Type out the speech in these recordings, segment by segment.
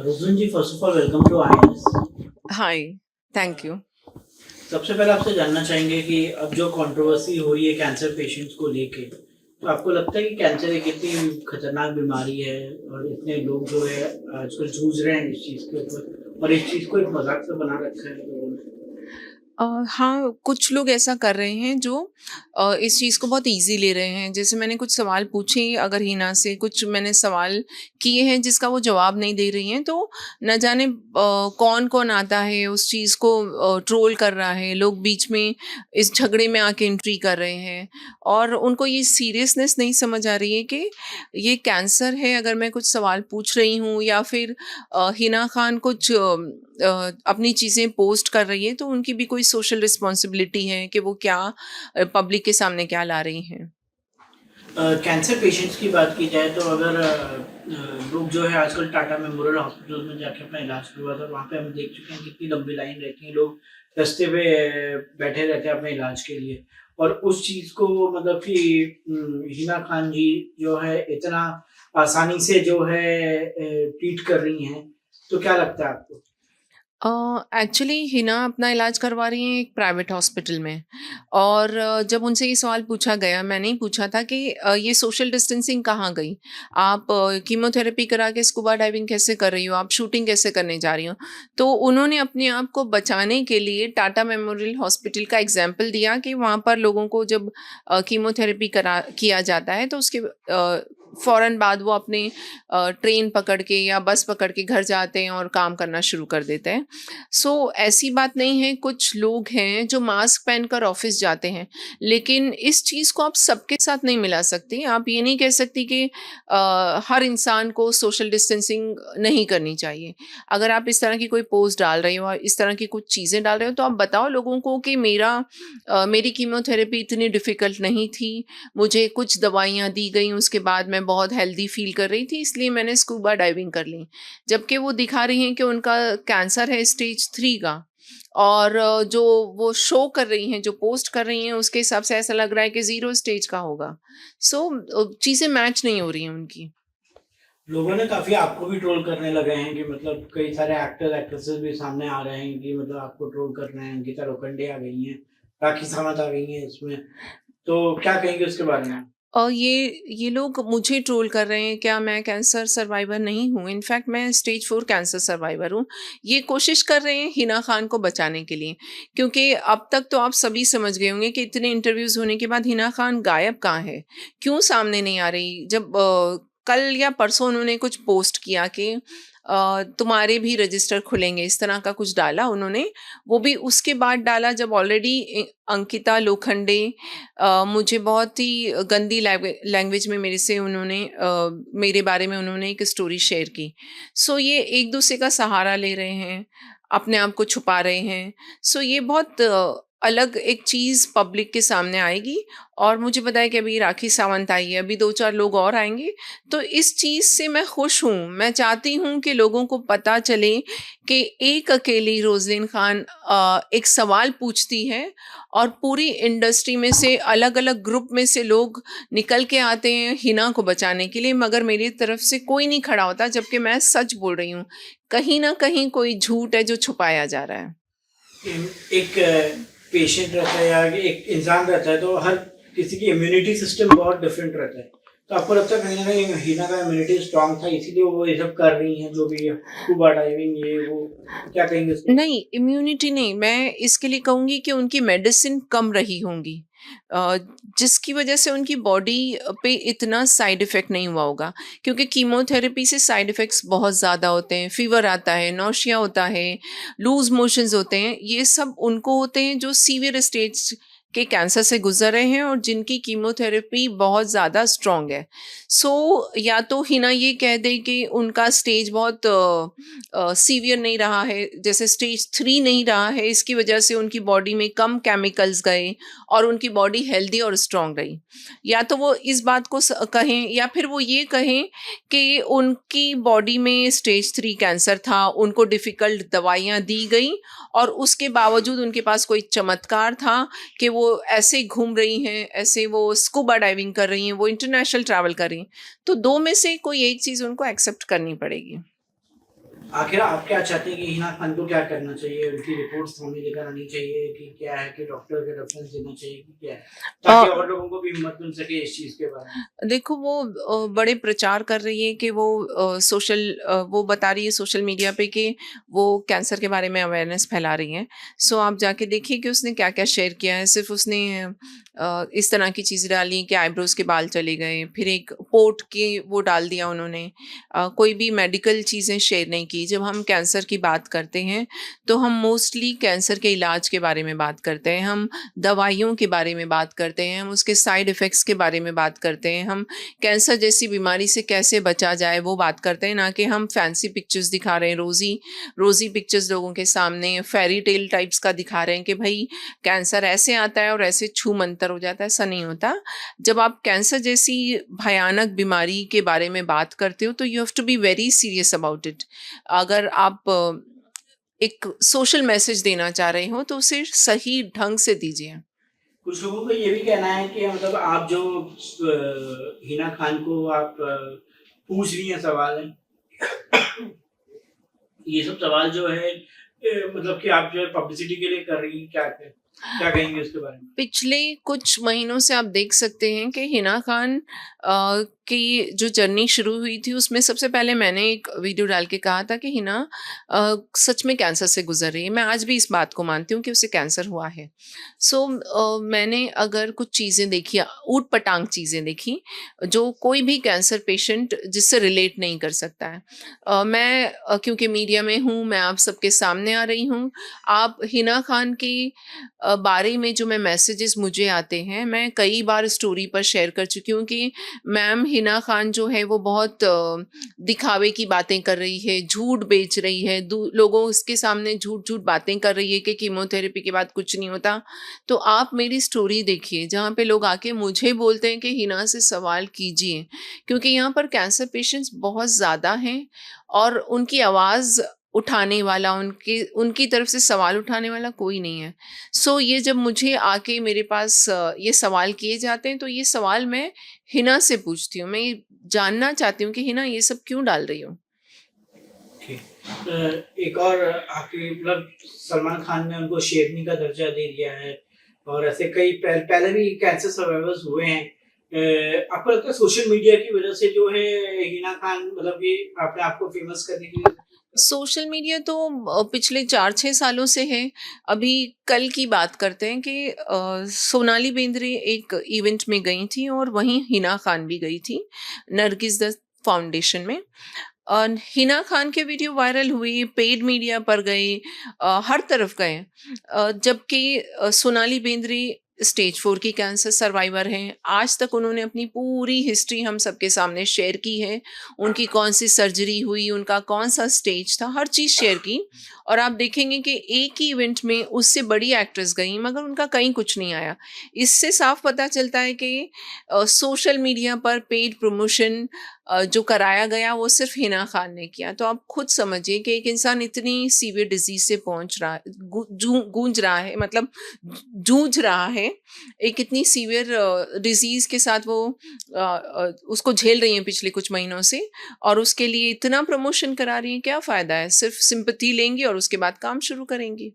रोज़न ji, first of all welcome to INS. Hi, thank you. सबसे पहले आपसे जानना चाहेंगे कि अब जो कंट्रोवर्सी हो रही है कैंसर पेशेंट्स को लेके, तो आपको लगता है कि कैंसर एक इतनी खतरनाक बीमारी है और इतने लोग जो है आजकल जूझ रहे हैं इस चीज़ के ऊपर और इस चीज़ को एक मज़ाक सा बना रखा है लोगों ने? हाँ, कुछ लोग ऐसा कर रहे हैं जो इस चीज़ को बहुत ईज़ी ले रहे हैं। जैसे मैंने कुछ सवाल पूछे अगर हिना से, कुछ मैंने सवाल किए हैं जिसका वो जवाब नहीं दे रही हैं, तो न जाने कौन-कौन आता है उस चीज़ को ट्रोल कर रहा है। लोग बीच में इस झगड़े में आके एंट्री कर रहे हैं और उनको ये सीरियसनेस नहीं समझ आ रही है कि ये कैंसर है। अगर मैं कुछ सवाल पूछ रही हूँ या फिर हिना खान कुछ अपनी चीज़ें पोस्ट कर रही है, तो उनकी भी कोई सोशल रिस्पॉन्सिबिलिटी है कि वो क्या पब्लिक के सामने क्या ला रही हैं। कैंसर पेशेंट्स की बात की जाए तो अगर लोग जो है आजकल टाटा मेमोरियल हॉस्पिटल में जाके अपना इलाज करवाते हैं, वहाँ पे हम देख चुके हैं कितनी लंबी लाइन रहती है, लोग रास्ते पे बैठे रहते हैं अपने इलाज के लिए। और उस चीज़ को मतलब कि हिना खान जी जो है इतना आसानी से जो है ट्रीट कर रही हैं, तो क्या लगता है आपको? एक्चुअली हिना अपना इलाज करवा रही हैं एक प्राइवेट हॉस्पिटल में और जब उनसे ये सवाल पूछा गया, मैंने ही पूछा था कि ये सोशल डिस्टेंसिंग कहाँ गई? आप कीमोथेरेपी करा के स्कूबा डाइविंग कैसे कर रही हो? आप शूटिंग कैसे करने जा रही हो? तो उन्होंने अपने आप को बचाने के लिए टाटा मेमोरियल हॉस्पिटल का एग्ज़ाम्पल दिया कि वहाँ पर लोगों को जब कीमोथेरेपी करा किया जाता है तो उसके फ़ौरन बाद वो अपने ट्रेन पकड़ के या बस पकड़ के घर जाते हैं और काम करना शुरू कर देते हैं। सो ऐसी बात नहीं है, कुछ लोग हैं जो मास्क पहनकर ऑफ़िस जाते हैं, लेकिन इस चीज़ को आप सबके साथ नहीं मिला सकती। आप ये नहीं कह सकती कि हर इंसान को सोशल डिस्टेंसिंग नहीं करनी चाहिए। अगर आप इस तरह की कोई पोस्ट डाल रहे हो, इस तरह की कुछ चीज़ें डाल रहे हो, तो आप बताओ लोगों को कि मेरी कीमोथेरेपी इतनी डिफ़िकल्ट नहीं थी। मुझे कुछ दवाइयाँ दी गईं, उसके बाद मैं बहुत हेल्दी फ़ील कर रही थी, इसलिए मैंने स्कूबा डाइविंग कर ली। जबकि वो दिखा रही हैं कि उनका कैंसर है स्टेज 3 का और जो वो शो कर रही हैं, जो पोस्ट कर रही हैं, उसके हिसाब से ऐसा लग रहा है कि 0 स्टेज का होगा। सो चीज़ें मैच नहीं हो रही हैं उनकी। लोगों ने काफ़ी आपको भी ट्रोल करने लगे हैं कि मतलब कई सारे एक्टर एक्ट्रेसेस भी सामने आ रहे हैं कि मतलब आपको ट्रोल कर रहे हैं, अंकिता लोखंडे आ गई हैं, राखी सावंत आ गई हैं इसमें। तो क्या कहेंगे उसके बारे में? और ये लोग मुझे ट्रोल कर रहे हैं, क्या मैं कैंसर सर्वाइवर नहीं हूँ? इनफैक्ट मैं स्टेज 4 कैंसर सर्वाइवर हूँ। ये कोशिश कर रहे हैं हिना खान को बचाने के लिए, क्योंकि अब तक तो आप सभी समझ गए होंगे कि इतने इंटरव्यूज़ होने के बाद हिना खान गायब कहाँ है? क्यों सामने नहीं आ रही? जब कल या परसों उन्होंने कुछ पोस्ट किया कि तुम्हारे भी रजिस्टर खुलेंगे, इस तरह का कुछ डाला उन्होंने। वो भी उसके बाद डाला जब ऑलरेडी अंकिता लोखंडे मुझे बहुत ही गंदी लैंग्वेज में मेरे बारे में उन्होंने एक स्टोरी शेयर की। सो ये एक-दूसरे का सहारा ले रहे हैं, अपने आप को छुपा रहे हैं। सो ये बहुत अलग एक चीज़ पब्लिक के सामने आएगी और मुझे पता है कि अभी राखी सावंत आई है, अभी 2-4 लोग और आएँगे। तो इस चीज़ से मैं खुश हूँ। मैं चाहती हूँ कि लोगों को पता चले कि एक अकेली रोज़लिन खान एक सवाल पूछती है और पूरी इंडस्ट्री में से अलग-अलग ग्रुप में से लोग निकल के आते हैं हिना को बचाने के लिए, मगर मेरी तरफ से कोई नहीं खड़ा होता, जबकि मैं सच बोल रही हूँ। कहीं न कहीं कोई झूठ है जो छुपाया जा रहा है। एक पेशेंट रहता है या एक इंसान रहता है तो हर किसी की इम्यूनिटी सिस्टम बहुत डिफरेंट रहता है। तो आपको लगता है कहीं न कहीं हिना का इम्यूनिटी स्ट्रॉन्ग था इसीलिए वो ये सब कर रही हैं जो भी है, स्कूबा डाइविंग ये वो, क्या कहेंगे इसके बारे में? नहीं, इम्यूनिटी नहीं, मैं इसके लिए कहूँगी कि उनकी मेडिसिन कम रही होंगी। अ, जिसकी वजह से उनकी बॉडी पे इतना साइड इफ़ेक्ट नहीं हुआ होगा। क्योंकि कीमोथेरेपी से साइड इफ़ेक्ट्स बहुत ज़्यादा होते हैं, फ़ीवर आता है, नौसिया होता है, लूज़ मोशंस होते हैं। ये सब उनको होते हैं जो सीवियर स्टेज के कैंसर से गुज़र रहे हैं और जिनकी कीमोथेरेपी बहुत ज़्यादा स्ट्रॉन्ग है। सो या तो हिना ये कह दे कि उनका स्टेज बहुत सीवियर नहीं रहा है, जैसे स्टेज 3 नहीं रहा है, इसकी वजह से उनकी बॉडी में कम केमिकल्स गए और उनकी बॉडी हेल्दी और स्ट्रॉन्ग रही। या तो वो इस बात को कहें या फिर वो ये कहें कि उनकी बॉडी में स्टेज 3 कैंसर था, उनको डिफ़िकल्ट दवाइयाँ दी गई और उसके बावजूद उनके पास कोई चमत्कार था कि वो ऐसे घूम रही हैं, ऐसे वो स्कूबा डाइविंग कर रही हैं, वो इंटरनेशनल ट्रैवल कर रही हैं। तो 2 में से कोई एक चीज़ उनको एक्सेप्ट करनी पड़ेगी। आखिर आप क्या चाहते हैं कि हिना खान को क्या करना चाहिए? उनकी रिपोर्ट्स सामने लेकर आनी चाहिए कि क्या है कि डॉक्टर का रेफरेंस देना चाहिए कि क्या है? अ, ताकि और लोगों को भी हिम्मत मिल सके इस चीज़ के बारे में। देखो वो बड़े प्रचार कर रही है कि वो वो बता रही है सोशल मीडिया पे कि वो कैंसर के बारे में अवेयरनेस फैला रही हैं। सो आप जाके देखिए कि उसने क्या-क्या शेयर किया है। सिर्फ़ उसने इस तरह की चीज़ें डाली हैं कि आईब्रोज़ के बाल चले गए, फिर एक पोर्ट के वो डाल दिया उन्होंने। कोई भी मेडिकल चीज़ें शेयर नहीं की। जब हम कैंसर की बात करते हैं, तो हम मोस्टली कैंसर के इलाज के बारे में बात करते हैं, हम दवाइयों के बारे में बात करते हैं, हम उसके साइड इफ़ेक्ट्स के बारे में बात करते हैं, हम कैंसर जैसी बीमारी से कैसे बचा जाए वो बात करते हैं, ना कि हम फैंसी पिक्चर्स दिखा रहे हैं, रोज़ी रोज़ी पिक्चर्स लोगों के सामने फेयरी टेल टाइप्स का दिखा रहे हैं कि भई कैंसर ऐसे आता है और ऐसे छूमंतर हो जाता है, ऐसा नहीं होता। जब आप कैंसर जैसी भयानक बीमारी के बारे में बात करते हो तो you have to be very serious about it. अगर आप एक सोशल मैसेज देना चाह रहे हो तो उसे सही ढंग से दीजिए। कुछ लोगों का ये भी कहना है कि मतलब आप जो हिना खान को आप पूछ रही हैं सवाल ये सब सवाल जो है मतलब कि आप जो है पब्लिसिटी के लिए कर रही हैं, क्या कहेंगे उसके बारे में? पिछले कुछ महीनों से आप देख सकते हैं कि हिना खान की जो जर्नी शुरू हुई थी उसमें सबसे पहले मैंने एक वीडियो डाल के कहा था कि हिना सच में कैंसर से गुजर रही है। मैं आज भी इस बात को मानती हूँ कि उसे कैंसर हुआ है। सो मैंने अगर कुछ चीज़ें देखी, ऊट पटांग चीज़ें देखी जो कोई भी कैंसर पेशेंट जिससे रिलेट नहीं कर सकता है। मैं क्योंकि मीडिया में हूँ, मैं आप सबके सामने आ रही हूँ। आप हिना खान की बारे में जो मैं मैसेजेस मुझे आते हैं, मैं कई बार स्टोरी पर शेयर कर चुकी हूँ कि मैम हिना खान जो है वो बहुत दिखावे की बातें कर रही है, झूठ बेच रही है, लोगों उसके सामने झूठ-झूठ बातें कर रही है कि कीमोथेरेपी के बाद कुछ नहीं होता। तो आप मेरी स्टोरी देखिए जहाँ पे लोग आके मुझे बोलते हैं कि हिना से सवाल कीजिए, क्योंकि यहाँ पर कैंसर पेशेंट्स बहुत ज़्यादा हैं और उनकी आवाज़ उठाने वाला, उनकी उनकी तरफ से सवाल उठाने वाला कोई नहीं है। सो ये जब मुझे आके मेरे पास ये सवाल किए जाते हैं तो ये सवाल मैं हिना से पूछती हूँ। मैं ये जानना चाहती हूँ कि हिना ये सब क्यों डाल रही हो? ओके। एक और आपकी मतलब सलमान खान ने उनको शेरनी का दर्जा दे दिया है और ऐसे कई पहले भी कैंसर सर्वाइवर्स हुए हैं। आपको लगता है सोशल मीडिया की वजह से जो है हिना खान मतलब कि अपने आप को फेमस करने की सोशल मीडिया तो पिछले 4-6 सालों से है। अभी कल की बात करते हैं कि सोनाली बेंद्रे एक इवेंट में गई थी और वहीं हिना खान भी गई थी, नरगिस दत्त फाउंडेशन में। हिना खान के वीडियो वायरल हुई, पेड मीडिया पर गए, हर तरफ गए। जबकि सोनाली बेंद्रे स्टेज 4 की कैंसर सर्वाइवर हैं। आज तक उन्होंने अपनी पूरी हिस्ट्री हम सबके सामने शेयर की है। उनकी कौन-सी सर्जरी हुई, उनका कौन-सा स्टेज था, हर चीज़ शेयर की। और आप देखेंगे कि एक ही इवेंट में उससे बड़ी एक्ट्रेस गईं, मगर उनका कहीं कुछ नहीं आया। इससे साफ पता चलता है कि सोशल मीडिया पर पेड प्रमोशन जो कराया गया वो सिर्फ हिना खान ने किया। तो आप खुद समझिए कि एक इंसान इतनी सीवियर डिज़ीज़ से पहुँच रहा है, गूँज रहा है, मतलब जूझ रहा है। एक इतनी सीवियर डिज़ीज़ के साथ वो उसको झेल रही हैं पिछले कुछ महीनों से और उसके लिए इतना प्रमोशन करा रही हैं, क्या फ़ायदा है? सिर्फ सिम्पैथी लेंगी और उसके बाद काम शुरू करेंगी।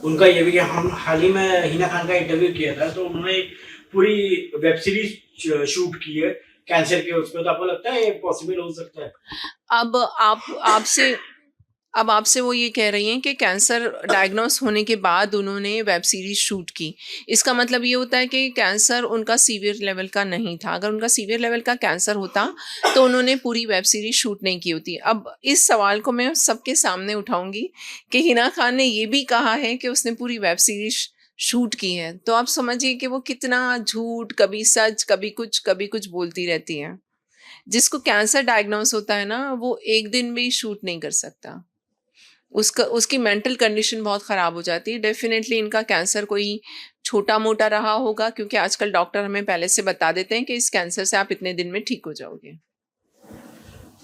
उनका ये भी कि हम हाल ही में हिना खान का इंटरव्यू किया था तो उन्होंने एक पूरी वेब सीरीज शूट की है कैंसर के उस पे तो आपको लगता है ये पॉसिबल हो सकता है? अब आप आपसे अब आपसे वो ये कह रही हैं कि कैंसर डायग्नोस होने के बाद उन्होंने वेब सीरीज़ शूट की। इसका मतलब ये होता है कि कैंसर उनका सीवियर लेवल का नहीं था। अगर उनका सीवियर लेवल का कैंसर होता, तो उन्होंने पूरी वेब सीरीज़ शूट नहीं की होती। अब इस सवाल को मैं सबके सामने उठाऊँगी कि हिना खान ने ये भी कहा है कि उसने पूरी वेब सीरीज़ शूट की है। तो आप समझिए कि वो कितना झूठ, कभी सच, कभी कुछ बोलती रहती हैं। जिसको कैंसर डायग्नोस होता है ना, वो एक दिन भी शूट नहीं कर सकता। उसकी मेंटल कंडीशन बहुत ख़राब हो जाती है। डेफ़िनेटली इनका कैंसर कोई छोटा-मोटा रहा होगा क्योंकि आजकल डॉक्टर हमें पहले से बता देते हैं कि इस कैंसर से आप इतने दिन में ठीक हो जाओगे।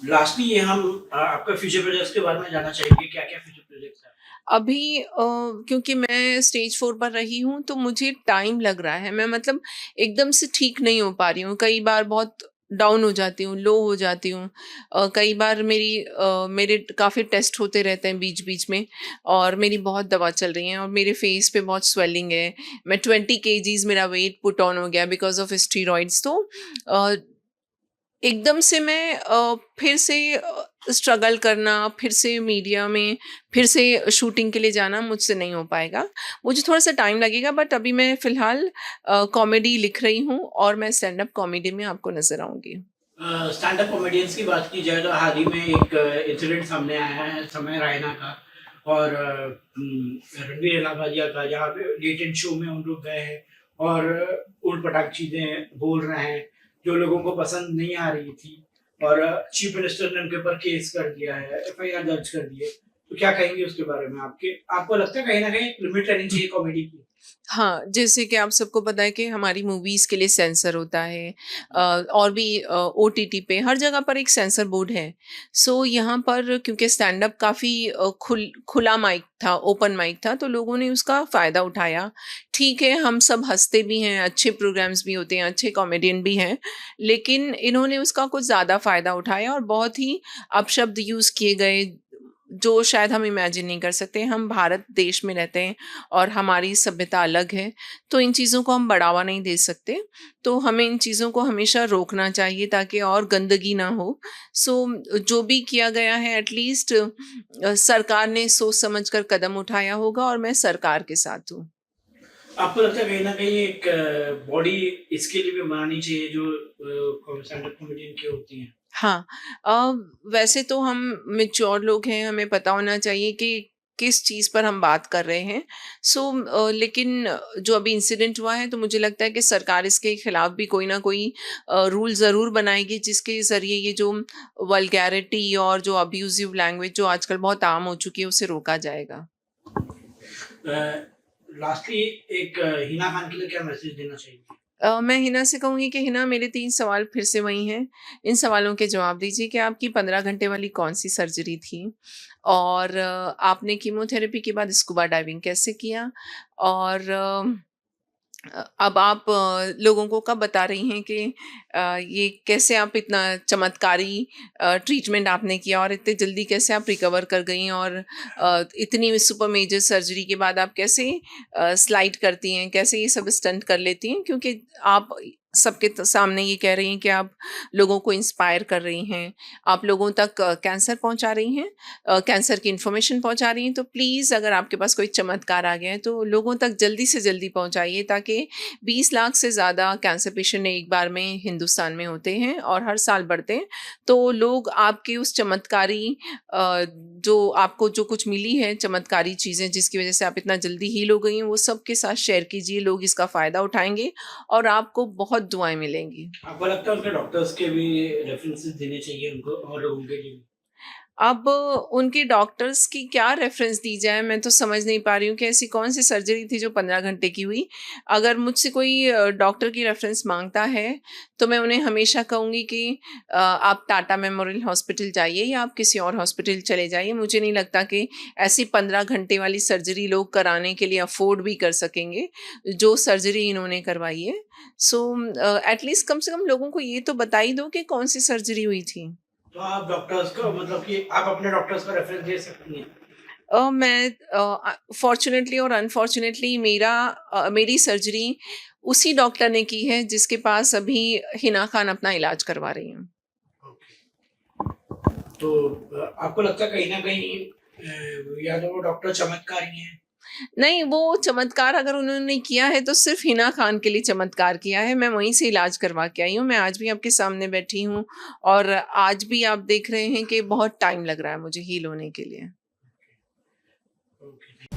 लास्टली ये हम आपका फ्यूचर प्रोजेक्ट्स के बारे में जानना चाहेंगे क्या-क्या फ्यूचर प्रोजेक्ट्स हैं? अभी क्योंकि मैं स्टेज 4 पर रही हूँ तो मुझे टाइम लग रहा है। मैं मतलब एकदम से ठीक नहीं हो पा रही हूँ। कई बार बहुत डाउन हो जाती हूँ, लो हो जाती हूँ। कई बार मेरे काफ़ी टेस्ट होते रहते हैं बीच-बीच में और मेरी बहुत दवा चल रही है और मेरे फेस पे बहुत स्वेलिंग है। मैं 20 केजीज़ मेरा वेट पुट ऑन हो गया बिकॉज़ ऑफ स्टेरॉइड्स। तो अ, एकदम से मैं फिर से स्ट्रगल करना, फिर से मीडिया में, फिर से शूटिंग के लिए जाना मुझसे नहीं हो पाएगा। मुझे थोड़ा-सा टाइम लगेगा, बट अभी मैं फ़िलहाल कॉमेडी लिख रही हूँ और मैं स्टैंड अप कॉमेडी में आपको नज़र आऊँगी। स्टैंड अप कॉमेडियंस की बात की जाए तो हाल ही में एक इंसिडेंट सामने आया है समय रैना का और रणवीर अलाहाबादिया का, जहाँ पे लेट नाइट शो में उन लोग गए हैं और उठ पटाख चीजें बोल रहे हैं जो लोगों को पसंद नहीं आ रही थी और चीफ मिनिस्टर ने उनके ऊपर केस कर दिया है, एफआईआर दर्ज कर दी है। तो क्या कहेंगे उसके बारे में? आपके आपको लगता है कहीं ना कहीं लिमिट रहनी चाहिए कॉमेडी की? हाँ, जैसे कि आप सबको पता है कि हमारी मूवीज़ के लिए सेंसर होता है, और भी ओटीटी पे हर जगह पर एक सेंसर बोर्ड है। सो यहाँ पर क्योंकि स्टैंड अप काफ़ी खुला माइक था, ओपन माइक था, तो लोगों ने उसका फ़ायदा उठाया। ठीक है, हम सब हँसते भी हैं, अच्छे प्रोग्राम्स भी होते हैं, अच्छे कॉमेडियन भी हैं, लेकिन इन्होंने उसका कुछ ज़्यादा फ़ायदा उठाया और बहुत ही अपशब्द यूज़ किए गए, जो शायद हम इमेजिन नहीं कर सकते। हम भारत देश में रहते हैं और हमारी सभ्यता अलग है, तो इन चीज़ों को हम बढ़ावा नहीं दे सकते। तो हमें इन चीज़ों को हमेशा रोकना चाहिए ताकि और गंदगी ना हो। सो जो भी किया गया है, एटलीस्ट सरकार ने सोच समझ कर कदम उठाया होगा और मैं सरकार के साथ हूँ। आपको लगता है कहीं न कहीं एक बॉडी इसके लिए भी बनानी चाहिए जो स्टैंड अप कॉमेडियन की होती हैं? हाँ, वैसे तो हम मैच्योर लोग हैं, हमें पता होना चाहिए कि किस चीज़ पर हम बात कर रहे हैं। लेकिन जो अभी इंसिडेंट हुआ है, तो मुझे लगता है कि सरकार इसके खिलाफ भी कोई ना कोई रूल ज़रूर बनाएगी, जिसके ज़रिए ये जो वल्गैरिटी और जो अब्यूज़िव लैंग्वेज जो आजकल बहुत आम हो चुकी है, उसे रोका जाएगा। लास्टली एक हिना खान के लिए क्या मैसेज देना चाहिए? मैं हिना से कहूँगी कि हिना, मेरे 3 सवाल फिर से वही हैं। इन सवालों के जवाब दीजिए कि आपकी 15 घंटे वाली कौन-सी सर्जरी थी? और आपने कीमोथेरेपी के बाद स्कूबा डाइविंग कैसे किया? और अब आप लोगों को कब बता रही हैं कि ये कैसे आप इतना चमत्कारी ट्रीटमेंट आपने किया और इतने जल्दी कैसे आप रिकवर कर गईं, और इतनी सुपर मेजर सर्जरी के बाद आप कैसे स्लाइड करती हैं, कैसे ये सब स्टंट कर लेती हैं? क्योंकि आप सबके सामने ये कह रही हैं कि आप लोगों को इंस्पायर कर रही हैं, आप लोगों तक कैंसर पहुंचा रही हैं, कैंसर की इंफॉर्मेशन पहुंचा रही हैं। तो प्लीज़, अगर आपके पास कोई चमत्कार आ गया है, तो लोगों तक जल्दी से जल्दी पहुंचाइए, ताकि 20 लाख से ज़्यादा कैंसर पेशेंट एक बार में हिंदुस्तान में होते हैं और हर साल बढ़ते हैं। तो लोग आपके उस चमत्कारी जो आपको जो कुछ मिली है, चमत्कारी चीज़ें जिसकी वजह से आप इतना जल्दी हील हो गई हैं, वो सबके साथ शेयर कीजिए। लोग इसका फ़ायदा उठाएँगे और आपको बहुत दुआएँ मिलेंगी। आपको लगता है उनके डॉक्टर्स के भी रेफरेंसेस देने चाहिए उनको और लोगों के लिए? अब उनके डॉक्टर्स की क्या रेफ़रेंस दी जाए, मैं तो समझ नहीं पा रही हूँ कि ऐसी कौन-सी सर्जरी थी जो 15 घंटे की हुई। अगर मुझसे कोई डॉक्टर की रेफ़रेंस माँगता है, तो मैं उन्हें हमेशा कहूँगी कि आप टाटा मेमोरियल हॉस्पिटल जाइए या आप किसी और हॉस्पिटल चले जाइए। मुझे नहीं लगता कि ऐसी 15 घंटे वाली सर्जरी लोग कराने के लिए अफ़ोर्ड भी कर सकेंगे, जो सर्जरी इन्होंने करवाई है। एटलीस्ट कम से कम लोगों को ये तो बता ही दो कि कौन-सी सर्जरी हुई थी। तो आप डॉक्टर्स को मतलब कि आप अपने डॉक्टर्स को रेफरेंस दे सकती हैं? मैं फॉर्च्यूनेटली और अनफॉर्च्यूनेटली मेरी सर्जरी उसी डॉक्टर ने की है जिसके पास अभी हिना खान अपना इलाज करवा रही हैं। ओके। तो आपको लगता है कहीं न कहीं या तो वो डॉक्टर चमत्कारी हैं? नहीं, वो चमत्कार अगर उन्होंने किया है तो सिर्फ़ हिना खान के लिए चमत्कार किया है। मैं वहीं से इलाज करवा के आई हूँ। मैं आज भी आपके सामने बैठी हूँ और आज भी आप देख रहे हैं कि बहुत टाइम लग रहा है मुझे हील होने के लिए। ओके।